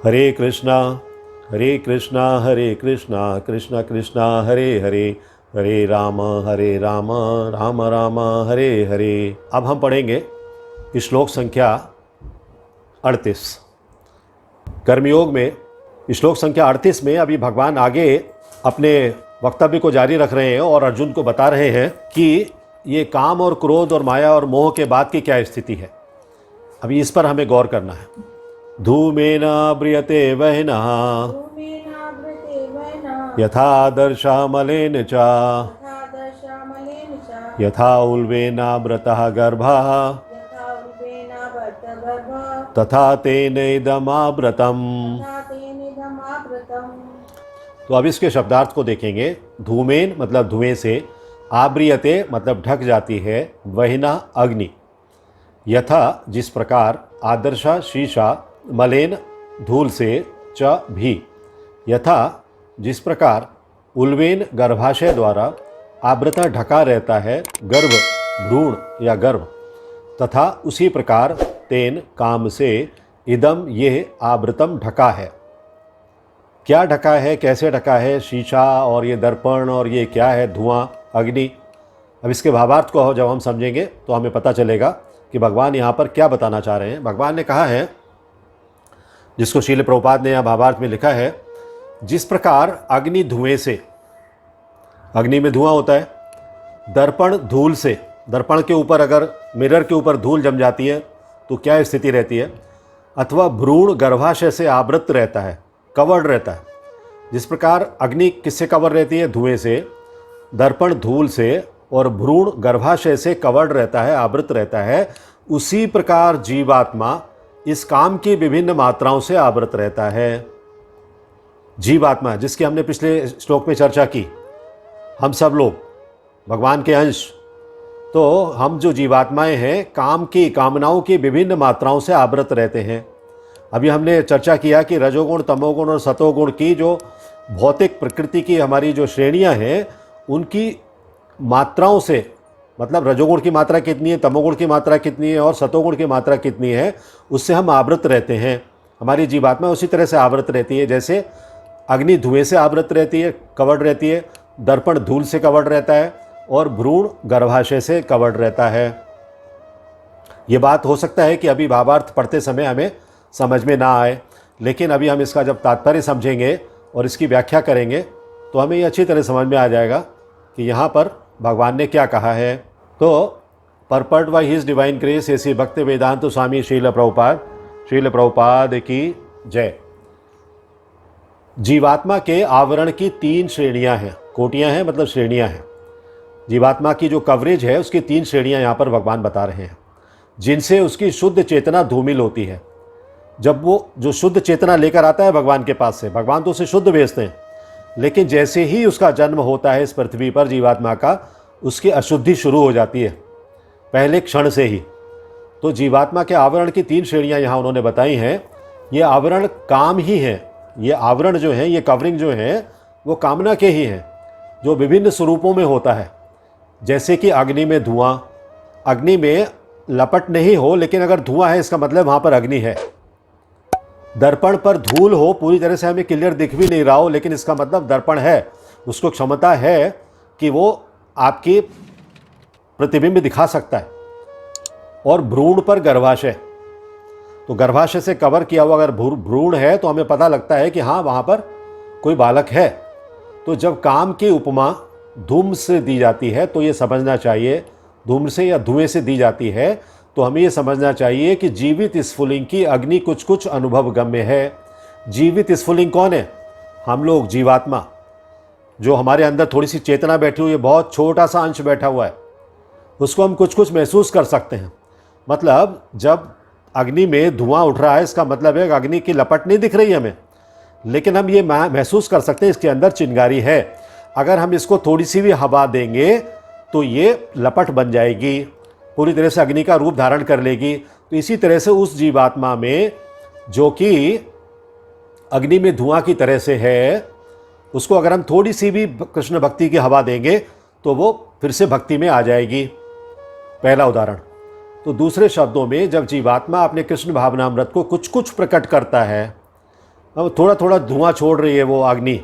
हरे कृष्णा कृष्ण कृष्णा हरे हरे, हरे राम राम राम हरे हरे। अब हम पढ़ेंगे श्लोक संख्या 38। कर्मयोग में श्लोक संख्या 38 में अभी भगवान आगे अपने वक्तव्य को जारी रख रहे हैं और अर्जुन को बता रहे हैं कि ये काम और क्रोध और माया और मोह के बाद की क्या स्थिति है। अभी इस पर हमें गौर करना है। धूमेन ब्रियते वह्निः यथादर्शः मलेन च यथा उल्बेनावृतः गर्भः तथा तेनेदमावृतम्। तो अब इसके शब्दार्थ को देखेंगे। धूमेन मतलब धुएं से, आब्रियते मतलब ढक जाती है, वह्निः अग्नि, यथा जिस प्रकार, आदर्शा शीशा, मलेन धूल से, च भी, यथा जिस प्रकार, उल्बेन गर्भाशय द्वारा, आवृता ढका रहता है गर्भ भ्रूण या गर्भ, तथा उसी प्रकार तेन काम से, इदम ये आवृतम ढका है। क्या ढका है, कैसे ढका है? शीशा और ये दर्पण और ये क्या है? धुआं, अग्नि। अब इसके भावार्थ को जब हम समझेंगे तो हमें पता चलेगा कि भगवान यहाँ पर क्या बताना चाह रहे हैं। भगवान ने कहा है, जिसको श्रील प्रभुपाद ने यहाँ भावार्थ में लिखा है, जिस प्रकार अग्नि धुएं से, अग्नि में धुआं होता है, दर्पण धूल से, दर्पण के ऊपर अगर मिरर के ऊपर धूल जम जाती है तो क्या स्थिति रहती है, अथवा भ्रूण गर्भाशय से आवृत रहता है, कवर्ड रहता है। जिस प्रकार अग्नि किससे कवर रहती है? धुएं से, दर्पण धूल से, और भ्रूण गर्भाशय से कवर्ड रहता है, आवृत रहता है। उसी प्रकार जीवात्मा इस काम की विभिन्न मात्राओं से आवृत रहता है। जीवात्मा, जिसकी हमने पिछले श्लोक में चर्चा की, हम सब लोग भगवान के अंश, तो हम जो जीवात्माएं हैं, काम की कामनाओं की विभिन्न मात्राओं से आवृत रहते हैं। अभी हमने चर्चा किया कि रजोगुण, तमोगुण और सतोगुण की जो भौतिक प्रकृति की हमारी जो श्रेणियां हैं, उनकी मात्राओं से, मतलब रजोगुण की मात्रा कितनी है, तमोगुण की मात्रा कितनी है और सतोगुण की मात्रा कितनी है, उससे हम आवृत रहते हैं। हमारी जीवात्मा उसी तरह से आवृत रहती है, जैसे अग्नि धुएं से आवृत रहती है, कवर्ड रहती है, दर्पण धूल से कवर्ड रहता है, और भ्रूण गर्भाशय से कवर्ड रहता है। ये बात हो सकता है कि अभी भावार्थ पढ़ते समय हमें समझ में ना आए, लेकिन अभी हम इसका जब तात्पर्य समझेंगे और इसकी व्याख्या करेंगे तो हमें ये अच्छी तरह समझ में आ जाएगा कि यहाँ पर भगवान ने क्या कहा है। तो परपर्ट बाय हिज डिवाइन ग्रेस ऐसी भक्त वेदांत स्वामी श्रील प्रभुपाद की जय। जीवात्मा के आवरण की 3 श्रेणियां हैं, कोटियां हैं, मतलब श्रेणियां हैं। जीवात्मा की जो कवरेज है उसकी 3 श्रेणियां यहाँ पर भगवान बता रहे हैं, जिनसे उसकी शुद्ध चेतना धूमिल होती है। जब वो जो शुद्ध चेतना लेकर आता है भगवान के पास से, भगवान तो उसे शुद्ध भेजते हैं, लेकिन जैसे ही उसका जन्म होता है इस पृथ्वी पर जीवात्मा का, उसकी अशुद्धि शुरू हो जाती है पहले क्षण से ही। तो जीवात्मा के आवरण की 3 श्रेणियां यहाँ उन्होंने बताई हैं। ये आवरण काम ही हैं, ये आवरण जो है, ये कवरिंग जो है, वो कामना के ही हैं, जो विभिन्न स्वरूपों में होता है। जैसे कि अग्नि में धुआं, अग्नि में लपट नहीं हो, लेकिन अगर धुआं है इसका मतलब वहाँ पर अग्नि है। दर्पण पर धूल हो, पूरी तरह से हमें क्लियर दिख भी नहीं रहा हो, लेकिन इसका मतलब दर्पण है, उसको क्षमता है कि वो आपकी प्रतिबिंब दिखा सकता है। और भ्रूण पर गर्भाशय, तो गर्भाशय से कवर किया हुआ अगर भ्रूण है तो हमें पता लगता है कि हाँ वहाँ पर कोई बालक है। तो जब काम की उपमा धूम से दी जाती है तो ये समझना चाहिए, धूम से या धुएं से दी जाती है तो हमें ये समझना चाहिए कि जीवित स्फुलिंग की अग्नि कुछ कुछ अनुभव गम्य है। जीवित स्फुलिंग कौन है? हम लोग, जीवात्मा, जो हमारे अंदर थोड़ी सी चेतना बैठी हुई है, बहुत छोटा सा अंश बैठा हुआ है, उसको हम कुछ कुछ महसूस कर सकते हैं। मतलब जब अग्नि में धुआं उठ रहा है, इसका मतलब है अग्नि की लपट नहीं दिख रही हमें, लेकिन हम ये महसूस कर सकते हैं इसके अंदर चिंगारी है। अगर हम इसको थोड़ी सी भी हवा देंगे तो ये लपट बन जाएगी, पूरी तरह से अग्नि का रूप धारण कर लेगी। तो इसी तरह से उस जीवात्मा में, जो कि अग्नि में धुआं की तरह से है, उसको अगर हम थोड़ी सी भी कृष्ण भक्ति की हवा देंगे तो वो फिर से भक्ति में आ जाएगी। पहला उदाहरण। तो दूसरे शब्दों में, जब जीवात्मा अपने कृष्ण भावनामृत को कुछ कुछ प्रकट करता है, अब थोड़ा थोड़ा धुआं छोड़ रही है वो अग्नि,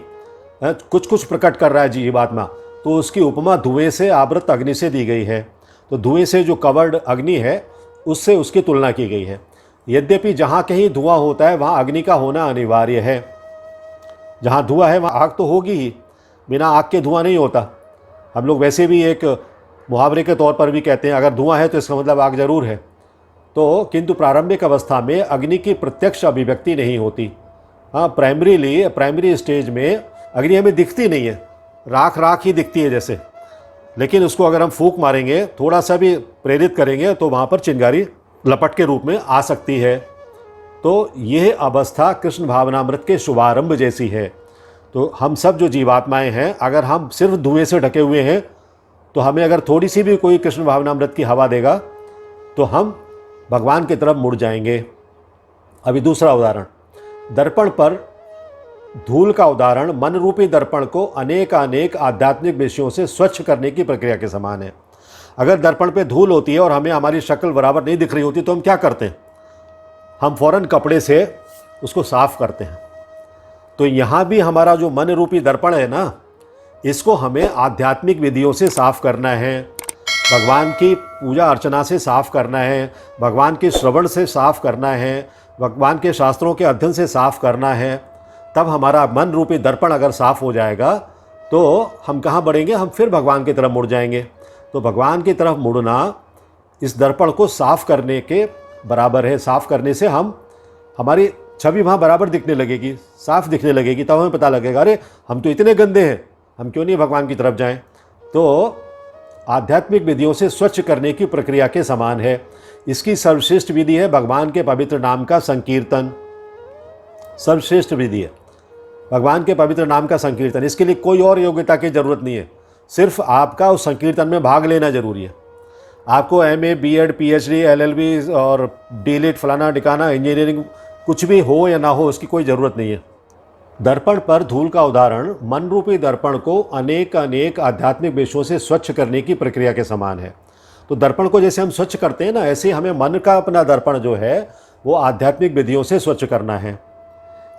कुछ कुछ प्रकट कर रहा है जीवात्मा, तो उसकी उपमा धुएं से आवृत अग्नि से दी गई है। तो धुएं से जो कवर्ड अग्नि है उससे उसकी तुलना की गई है। यद्यपि जहाँ कहीं धुआं होता है वहाँ अग्नि का होना अनिवार्य है। जहाँ धुआं है वहाँ आग तो होगी ही, बिना आग के धुआं नहीं होता। हम लोग वैसे भी एक मुहावरे के तौर पर भी कहते हैं अगर धुआं है तो इसका मतलब आग जरूर है। तो किंतु प्रारंभिक अवस्था में अग्नि की प्रत्यक्ष अभिव्यक्ति नहीं होती। हाँ, प्राइमरी स्टेज में अग्नि हमें दिखती नहीं है, राख राख ही दिखती है जैसे। लेकिन उसको अगर हम फूंक मारेंगे, थोड़ा सा भी प्रेरित करेंगे तो वहाँ पर चिंगारी लपट के रूप में आ सकती है। तो यह अवस्था कृष्ण भावनामृत के शुभारंभ जैसी है। तो हम सब जो जीवात्माएं हैं, अगर हम सिर्फ धुएं से ढके हुए हैं तो हमें अगर थोड़ी सी भी कोई कृष्ण भावनामृत की हवा देगा तो हम भगवान की तरफ मुड़ जाएंगे। अभी दूसरा उदाहरण, दर्पण पर धूल का उदाहरण मन रूपी दर्पण को अनेक आध्यात्मिक विषयों से स्वच्छ करने की प्रक्रिया के समान है। अगर दर्पण पे धूल होती है और हमें हमारी शक्ल बराबर नहीं दिख रही होती तो हम क्या करते हैं? हम फौरन कपड़े से उसको साफ करते हैं। तो यहाँ भी हमारा जो मन रूपी दर्पण है ना, इसको हमें आध्यात्मिक विधियों से साफ करना है, भगवान की पूजा अर्चना से साफ करना है, भगवान के श्रवण से साफ करना है, भगवान के शास्त्रों के अध्ययन से साफ करना है। तब हमारा मन रूपी दर्पण अगर साफ हो जाएगा तो हम कहाँ बढ़ेंगे? हम फिर भगवान की तरफ मुड़ जाएंगे। तो भगवान की तरफ मुड़ना इस दर्पण को साफ करने के बराबर है। साफ करने से हमारी छवि वहाँ बराबर दिखने लगेगी, साफ दिखने लगेगी। तब हमें पता लगेगा अरे हम तो इतने गंदे हैं, हम क्यों नहीं भगवान की तरफ जाएं। तो आध्यात्मिक विधियों से स्वच्छ करने की प्रक्रिया के समान है। इसकी सर्वश्रेष्ठ विधि है भगवान के पवित्र नाम का संकीर्तन। सर्वश्रेष्ठ विधि है भगवान के पवित्र नाम का संकीर्तन। इसके लिए कोई और योग्यता की जरूरत नहीं है, सिर्फ आपका उस संकीर्तन में भाग लेना जरूरी है। आपको MA, BEd, PhD, LLB और DLED फलाना ठिकाना इंजीनियरिंग कुछ भी हो या ना हो, उसकी कोई ज़रूरत नहीं है। दर्पण पर धूल का उदाहरण मन रूपी दर्पण को अनेक आध्यात्मिक विषयों से स्वच्छ करने की प्रक्रिया के समान है। तो दर्पण को जैसे हम स्वच्छ करते हैं ना, ऐसे हमें मन का अपना दर्पण जो है वो आध्यात्मिक विधियों से स्वच्छ करना है।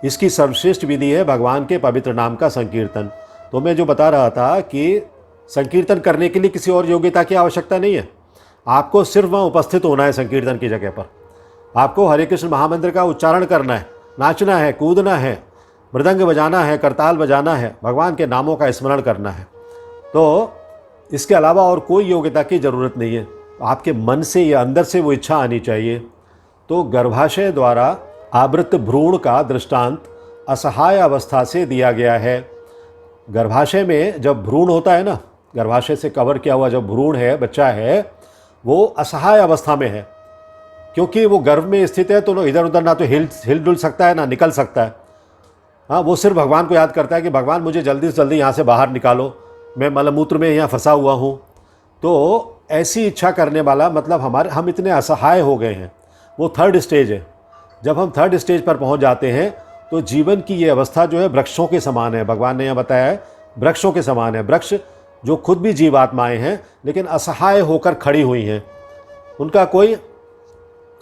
इसकी सर्वश्रेष्ठ विधि है भगवान के पवित्र नाम का संकीर्तन। तो मैं जो बता रहा था कि संकीर्तन करने के लिए किसी और योग्यता की आवश्यकता नहीं है। आपको सिर्फ वहाँ उपस्थित होना है संकीर्तन की जगह पर। आपको हरे कृष्ण महामंत्र का उच्चारण करना है, नाचना है, कूदना है, मृदंग बजाना है, करताल बजाना है, भगवान के नामों का स्मरण करना है। तो इसके अलावा और कोई योग्यता की ज़रूरत नहीं है। आपके मन से या अंदर से वो इच्छा आनी चाहिए। तो गर्भाशय द्वारा आवृत भ्रूण का दृष्टांत असहाय अवस्था से दिया गया है। गर्भाशय में जब भ्रूण होता है ना, गर्भाशय से कवर किया हुआ जब भ्रूण है, बच्चा है, वो असहाय अवस्था में है, क्योंकि वो गर्भ में स्थित है। तो इधर उधर ना तो हिल डुल सकता है ना निकल सकता है। हाँ, वो सिर्फ भगवान को याद करता है कि भगवान मुझे जल्दी से जल्दी यहाँ से बाहर निकालो, मैं मलमूत्र में यहाँ फंसा हुआ हूँ। तो ऐसी इच्छा करने वाला मतलब हम इतने असहाय हो गए हैं। वो थर्ड स्टेज है। जब हम थर्ड स्टेज पर पहुँच जाते हैं तो जीवन की ये अवस्था जो है वृक्षों के समान है। भगवान ने यहाँ बताया है वृक्षों के समान है। वृक्ष जो खुद भी जीवात्माएँ हैं लेकिन असहाय होकर खड़ी हुई हैं, उनका कोई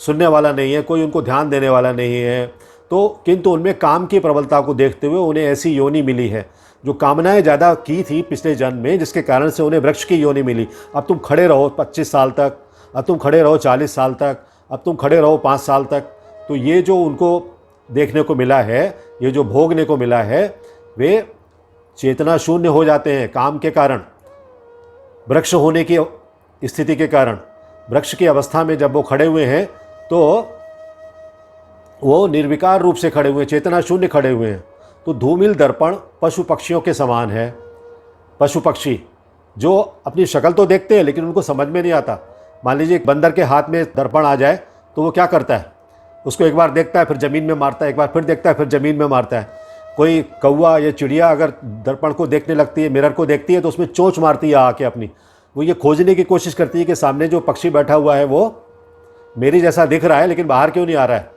सुनने वाला नहीं है, कोई उनको ध्यान देने वाला नहीं है। तो किंतु उनमें काम की प्रबलता को देखते हुए उन्हें ऐसी योनि मिली है जो कामनाएं ज़्यादा की थी पिछले जन्म में, जिसके कारण से उन्हें वृक्ष की योनि मिली। अब तुम खड़े रहो 25 साल तक, अब तुम खड़े रहो 40 साल तक, अब तुम खड़े रहो 5 साल तक। तो ये जो उनको देखने को मिला है, ये जो भोगने को मिला है, वे चेतना शून्य हो जाते हैं काम के कारण, वृक्ष होने की स्थिति के कारण। वृक्ष की अवस्था में जब वो खड़े हुए हैं तो वो निर्विकार रूप से खड़े हुए, चेतना शून्य खड़े हुए हैं। तो धूमिल दर्पण पशु पक्षियों के समान है। पशु पक्षी जो अपनी शक्ल तो देखते हैं लेकिन उनको समझ में नहीं आता। मान लीजिए एक बंदर के हाथ में दर्पण आ जाए तो वो क्या करता है? उसको एक बार देखता है फिर ज़मीन में मारता है, एक बार फिर देखता है फिर ज़मीन में मारता है। कोई कौवा या चिड़िया अगर दर्पण को देखने लगती है, मिरर को देखती है, तो उसमें चोंच मारती है आके अपनी। वो ये खोजने की कोशिश करती है कि सामने जो पक्षी बैठा हुआ है वो मेरी जैसा दिख रहा है लेकिन बाहर क्यों नहीं आ रहा है।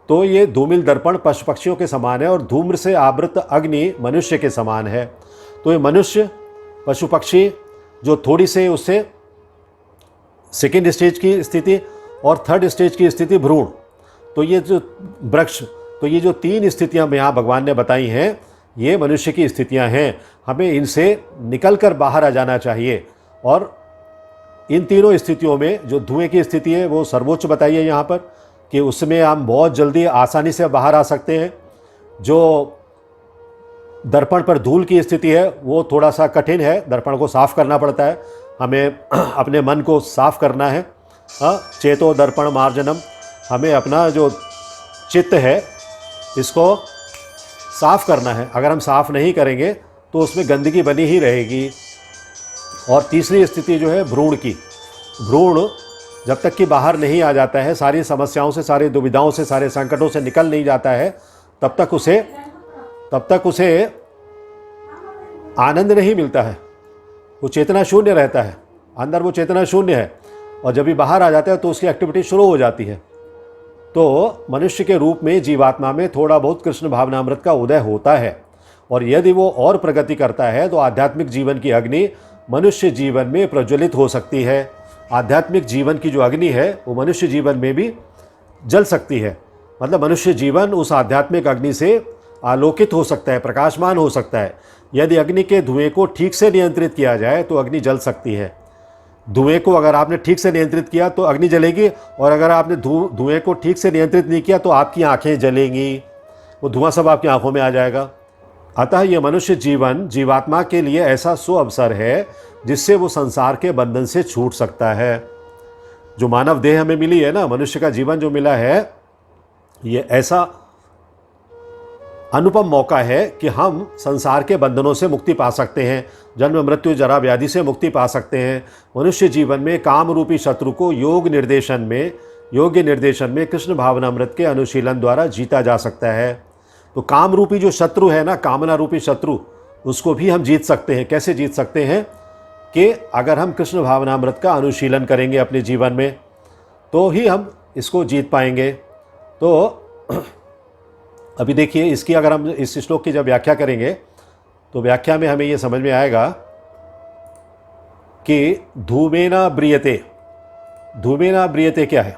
तो ये धूमिल दर्पण पशु पक्षियों के समान है और धूम्र से आवृत अग्नि मनुष्य के समान है। तो ये मनुष्य, पशु पक्षी जो थोड़ी से उससे सेकेंड स्टेज की स्थिति और थर्ड स्टेज की स्थिति भ्रूण। तो ये जो वृक्ष तो ये जो 3 स्थितियाँ यहाँ भगवान ने बताई हैं, ये मनुष्य की स्थितियाँ हैं। हमें इनसे निकल कर बाहर आ जाना चाहिए। और इन तीनों स्थितियों में जो धुएं की स्थिति है वो सर्वोच्च बताई है यहाँ पर, कि उसमें हम बहुत जल्दी आसानी से बाहर आ सकते हैं। जो दर्पण पर धूल की स्थिति है वो थोड़ा सा कठिन है, दर्पण को साफ़ करना पड़ता है, हमें अपने मन को साफ़ करना है। चेतो दर्पण मार्जनम, हमें अपना जो चित्त है इसको साफ़ करना है। अगर हम साफ़ नहीं करेंगे तो उसमें गंदगी बनी ही रहेगी। और तीसरी स्थिति जो है भ्रूण की, भ्रूण जब तक कि बाहर नहीं आ जाता है, सारी समस्याओं से, सारी दुविधाओं से, सारे संकटों से निकल नहीं जाता है, तब तक उसे आनंद नहीं मिलता है। वो चेतना शून्य रहता है, अंदर वो चेतना शून्य है। और जब भी बाहर आ जाता है तो उसकी एक्टिविटी शुरू हो जाती है। तो मनुष्य के रूप में जीवात्मा में थोड़ा बहुत कृष्ण भावनामृत का उदय होता है। और यदि वो और प्रगति करता है तो आध्यात्मिक जीवन की अग्नि मनुष्य जीवन में प्रज्वलित हो सकती है। आध्यात्मिक जीवन की जो अग्नि है वो मनुष्य जीवन में भी जल सकती है। मतलब मनुष्य जीवन उस आध्यात्मिक अग्नि से आलोकित हो सकता है, प्रकाशमान हो सकता है। यदि अग्नि के धुएं को ठीक से नियंत्रित किया जाए तो अग्नि जल सकती है। धुएं को अगर आपने ठीक से नियंत्रित किया तो अग्नि जलेगी, और अगर आपने धुएं को ठीक से नियंत्रित नहीं किया तो आपकी आंखें जलेंगी, वो धुआं सब आपकी आंखों में आ जाएगा। अतः ये मनुष्य जीवन जीवात्मा के लिए ऐसा सुअवसर है जिससे वो संसार के बंधन से छूट सकता है। जो मानव देह हमें मिली है ना, मनुष्य का जीवन जो मिला है, ये ऐसा अनुपम मौका है कि हम संसार के बंधनों से मुक्ति पा सकते हैं, जन्म मृत्यु जरा व्याधि से मुक्ति पा सकते हैं। मनुष्य जीवन में काम रूपी शत्रु को योग्य निर्देशन में कृष्ण भावनामृत के अनुशीलन द्वारा जीता जा सकता है। तो काम रूपी जो शत्रु है ना, कामना रूपी शत्रु, उसको भी हम जीत सकते हैं। कैसे जीत सकते हैं? कि अगर हम कृष्ण भावनामृत का अनुशीलन करेंगे अपने जीवन में तो ही हम इसको जीत पाएंगे। तो अभी देखिए, इसकी अगर हम इस श्लोक की जब व्याख्या करेंगे तो व्याख्या में हमें ये समझ में आएगा कि धूमेना ब्रियते, धूमेना ब्रियते क्या है?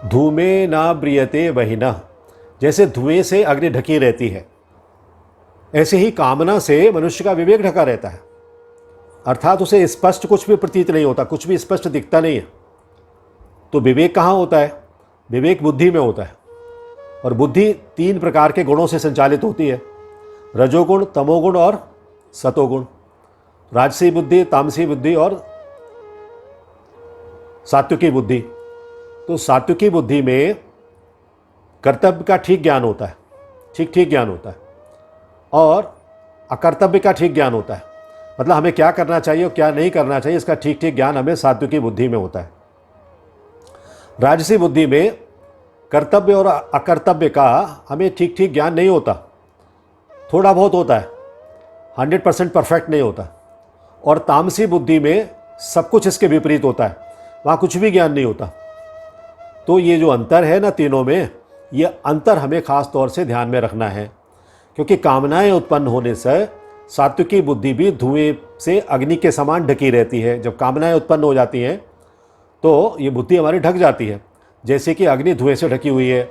धूमेना ब्रियते वहिना, जैसे धुएं से अग्नि ढकी रहती है, ऐसे ही कामना से मनुष्य का विवेक ढका रहता है। अर्थात उसे स्पष्ट कुछ भी प्रतीत नहीं होता, कुछ भी स्पष्ट दिखता नहीं है। तो विवेक कहाँ होता है? विवेक बुद्धि में होता है। और बुद्धि 3 प्रकार के गुणों से संचालित होती है, रजोगुण, तमोगुण और सतोगुण। राजसी बुद्धि, तामसी बुद्धि और सात्विकी बुद्धि। तो सात्विकी बुद्धि में कर्तव्य का ठीक ज्ञान होता है, ठीक ज्ञान होता है, और अकर्तव्य का ठीक ज्ञान होता है। मतलब हमें क्या करना चाहिए और क्या नहीं करना चाहिए, इसका ठीक ज्ञान हमें सात्विकी बुद्धि में होता है। राजसी बुद्धि में कर्तव्य और अकर्तव्य का हमें ठीक ज्ञान नहीं होता, थोड़ा बहुत होता है, 100% परफेक्ट नहीं होता। और तामसी बुद्धि में सब कुछ इसके विपरीत होता है, वहाँ कुछ भी ज्ञान नहीं होता। तो ये जो अंतर है ना तीनों में, ये अंतर हमें ख़ास तौर से ध्यान में रखना है। क्योंकि कामनाएं उत्पन्न होने से सात्विकी बुद्धि भी धुएं से अग्नि के समान ढकी रहती है। जब कामनाएं उत्पन्न हो जाती हैं तो ये बुद्धि हमारी ढक जाती है, जैसे कि अग्नि धुएं से ढकी हुई है।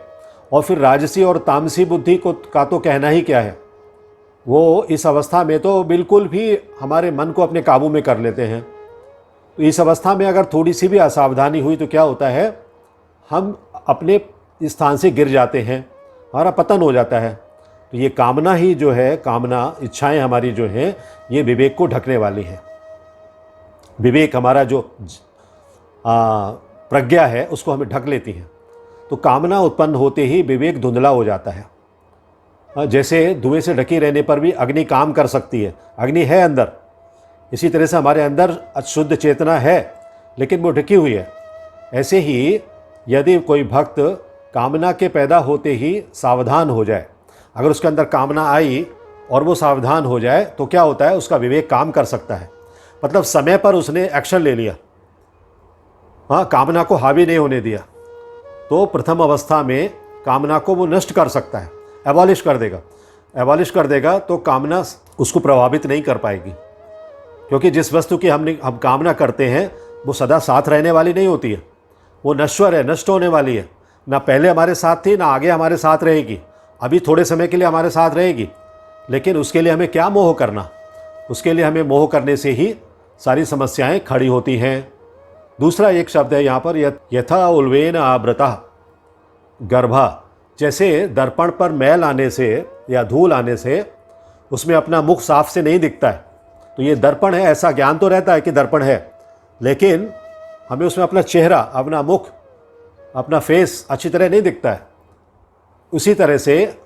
और फिर राजसी और तामसी बुद्धि का तो कहना ही क्या है, वो इस अवस्था में तो बिल्कुल भी हमारे मन को अपने काबू में कर लेते हैं। तो इस अवस्था में अगर थोड़ी सी भी असावधानी हुई तो क्या होता है, हम अपने स्थान से गिर जाते हैं, हमारा पतन हो जाता है। तो ये कामना ही जो है, कामना इच्छाएं हमारी जो हैं, ये विवेक को ढकने वाली है। विवेक हमारा जो प्रज्ञा है उसको हमें ढक लेती है। तो कामना उत्पन्न होते ही विवेक धुंधला हो जाता है। जैसे धुएं से ढकी रहने पर भी अग्नि काम कर सकती है, अग्नि है अंदर, इसी तरह से हमारे अंदर अशुद्ध चेतना है लेकिन वो ढकी हुई है। ऐसे ही यदि कोई भक्त कामना के पैदा होते ही सावधान हो जाए, अगर उसके अंदर कामना आई और वो सावधान हो जाए तो क्या होता है, उसका विवेक काम कर सकता है। मतलब समय पर उसने एक्शन ले लिया, हाँ, कामना को हावी नहीं होने दिया, तो प्रथम अवस्था में कामना को वो नष्ट कर सकता है, एबॉलिश कर देगा। तो कामना उसको प्रभावित नहीं कर पाएगी। क्योंकि जिस वस्तु की हम कामना करते हैं वो सदा साथ रहने वाली नहीं होती है, वो नश्वर है, नष्ट होने वाली है। ना पहले हमारे साथ थी ना आगे हमारे साथ रहेगी, अभी थोड़े समय के लिए हमारे साथ रहेगी, लेकिन उसके लिए हमें क्या मोह करना, उसके लिए हमें मोह करने से ही सारी समस्याएं खड़ी होती हैं। दूसरा एक शब्द है यहाँ पर, यथा उल्वेन आवृता गर्भा, जैसे दर्पण पर मैल आने से या धूल आने से उसमें अपना मुख साफ से नहीं दिखता है, तो ये दर्पण है, ऐसा ज्ञान तो रहता है कि दर्पण है, लेकिन हमें उसमें अपना चेहरा, अपना मुख, अपना फेस अच्छी तरह नहीं दिखता है। उसी तरह से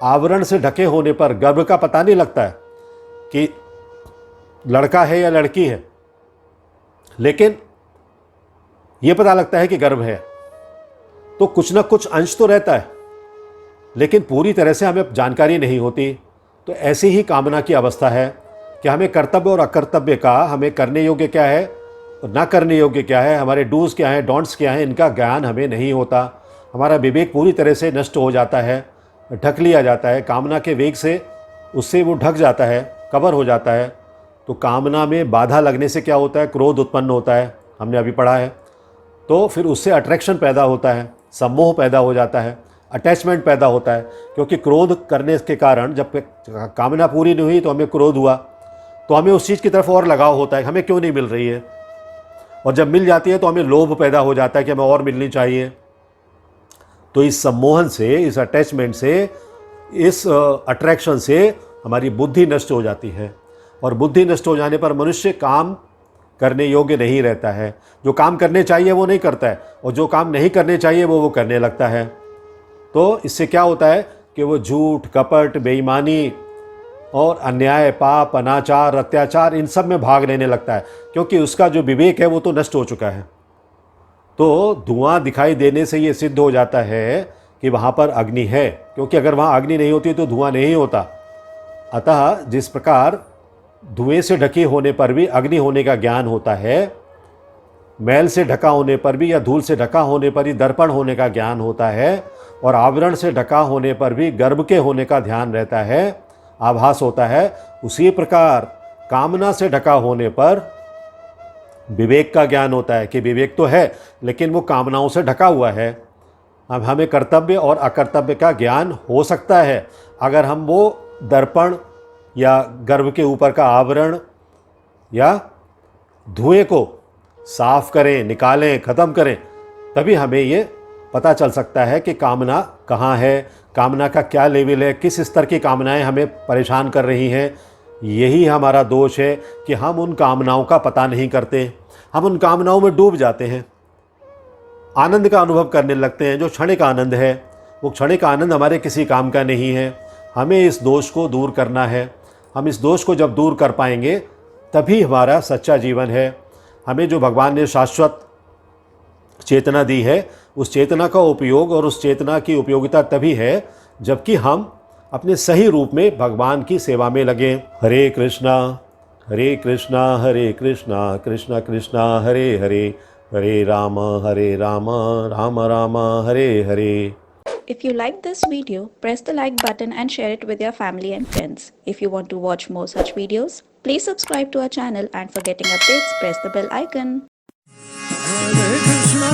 आवरण से ढके होने पर गर्भ का पता नहीं लगता है कि लड़का है या लड़की है, लेकिन ये पता लगता है कि गर्भ है। तो कुछ ना कुछ अंश तो रहता है, लेकिन पूरी तरह से हमें जानकारी नहीं होती। तो ऐसी ही कामना की अवस्था है कि हमें कर्तव्य और अकर्तव्य का, हमें करने योग्य क्या है और ना करने योग्य क्या है, हमारे डूज क्या हैं, डोंट्स क्या हैं, इनका ज्ञान हमें नहीं होता। हमारा विवेक पूरी तरह से नष्ट हो जाता है, ढक लिया जाता है कामना के वेग से, उससे वो ढक जाता है, कवर हो जाता है। तो कामना में बाधा लगने से क्या होता है, क्रोध उत्पन्न होता है, हमने अभी पढ़ा है। तो फिर उससे अट्रैक्शन पैदा होता है, सम्मोह पैदा हो जाता है, अटैचमेंट पैदा होता है, क्योंकि क्रोध करने के कारण जब कामना पूरी नहीं हुई तो हमें क्रोध हुआ, तो हमें उस चीज़ की तरफ और लगाव होता है, हमें क्यों नहीं मिल रही है, और जब मिल जाती है तो हमें लोभ पैदा हो जाता है कि हमें और मिलनी चाहिए। तो इस सम्मोहन से, इस अटैचमेंट से, इस अट्रैक्शन से हमारी बुद्धि नष्ट हो जाती है, और बुद्धि नष्ट हो जाने पर मनुष्य काम करने योग्य नहीं रहता है। जो काम करने चाहिए वो नहीं करता है, और जो काम नहीं करने चाहिए वो करने लगता है। तो इससे क्या होता है कि वो झूठ, कपट, बेईमानी और अन्याय, पाप, अनाचार, अत्याचार, इन सब में भाग लेने लगता है, क्योंकि उसका जो विवेक है वो तो नष्ट हो चुका है। तो धुआं दिखाई देने से ये सिद्ध हो जाता है कि वहाँ पर अग्नि है, क्योंकि अगर वहाँ अग्नि नहीं होती तो धुआं नहीं होता। अतः जिस प्रकार धुएं से ढके होने पर भी अग्नि होने का ज्ञान होता है, मैल से ढका होने पर भी या धूल से ढका होने पर ही दर्पण होने का ज्ञान होता है, और आवरण से ढका होने पर भी गर्भ के होने का ध्यान रहता है, आभास होता है। उसी प्रकार कामना से ढका होने पर विवेक का ज्ञान होता है कि विवेक तो है लेकिन वो कामनाओं से ढका हुआ है। अब हमें कर्तव्य और अकर्तव्य का ज्ञान हो सकता है अगर हम वो दर्पण या गर्भ के ऊपर का आवरण या धुएं को साफ करें, निकालें, ख़त्म करें, तभी हमें ये पता चल सकता है कि कामना कहाँ है, कामना का क्या लेवल है, किस स्तर की कामनाएं हमें परेशान कर रही हैं। यही हमारा दोष है कि हम उन कामनाओं का पता नहीं करते, हम उन कामनाओं में डूब जाते हैं, आनंद का अनुभव करने लगते हैं। जो क्षणिक आनंद है वो क्षणिक आनंद हमारे किसी काम का नहीं है। हमें इस दोष को दूर करना है। हम इस दोष को जब दूर कर पाएंगे तभी हमारा सच्चा जीवन है। हमें जो भगवान ने शाश्वत चेतना दी है, उस चेतना का उपयोग और उस चेतना की उपयोगिता तभी है जबकि हम अपने सही रूप में भगवान की सेवा में लगे। हरे कृष्णा हरे कृष्णा कृष्णा कृष्णा हरे हरे, हरे Ram Ram Ram Hare Hare. If you like this video, press the like button and share it with your family and friends. If you want to watch more such videos, please subscribe to our channel, and for getting updates, press the bell icon. Hare Krishna